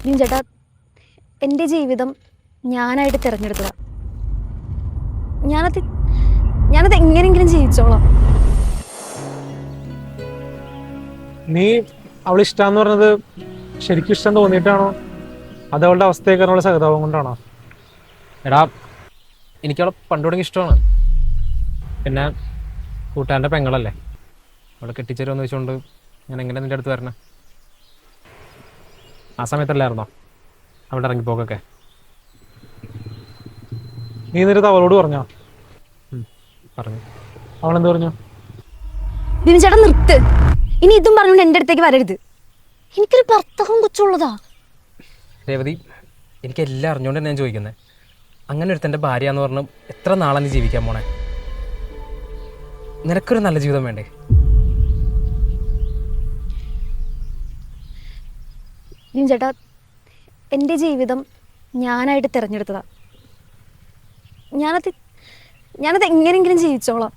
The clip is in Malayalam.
ബിനു ചേട്ടാ, എൻ്റെ ജീവിതം ഞാനായിട്ട് തിരഞ്ഞെടുത്തതാ. ഞാനത് ഞാനത് എങ്ങനെയെങ്കിലും ജീവിച്ചോളാം. നീ അവളെ ഇഷ്ടമെന്ന് പറഞ്ഞത് ശരിക്കും ഇഷ്ടം തോന്നിയിട്ടാണോ അത് അവളുടെ അവസ്ഥയൊക്കെ അവളുടെ സഹതാപം കൊണ്ടാണോ? എടാ, എനിക്കവളെ പണ്ട് തുടങ്ങി ഇഷ്ടമാണ്. പിന്നെ കൂട്ടുകാരൻ്റെ പെങ്ങളല്ലേ, അവളെ കെട്ടിച്ചേരുമെന്ന് വെച്ചുകൊണ്ട് ഞാൻ എങ്ങനെ നിൻ്റെ അടുത്ത് വരണേ? ആ സമയത്തല്ലായിരുന്നോ അവിടെ ഇറങ്ങിപ്പോക്കൊക്കെ? നീ എന്നിട്ട് അവളോട് പറഞ്ഞോ? പറഞ്ഞു. അവളെന്ത് പറഞ്ഞു? ബിനു ചേട്ടാ നിർത്ത്. ഇനി ഇതും പറഞ്ഞുകൊണ്ട് എൻ്റെ അടുത്തേക്ക് വരരുത്. എനിക്കൊരു ഭർത്താവും കൊച്ചുള്ളതാ. രേവതി, എനിക്കെല്ലാം അറിഞ്ഞുകൊണ്ട് തന്നെ ഞാൻ ചോദിക്കുന്നത്. അങ്ങനെ ഒരുത്തൻ്റെ ഭാര്യ എന്ന് പറഞ്ഞ് എത്ര നാളാണ് നീ ജീവിക്കാൻ പോണേ? നിനക്കൊരു നല്ല ജീവിതം വേണ്ടേ? ബിനു ചേട്ടാ, എൻ്റെ ജീവിതം ഞാനായിട്ട് തിരഞ്ഞെടുത്തതാ. ഞാനത് എങ്ങനെയെങ്കിലും ജീവിച്ചോളാം.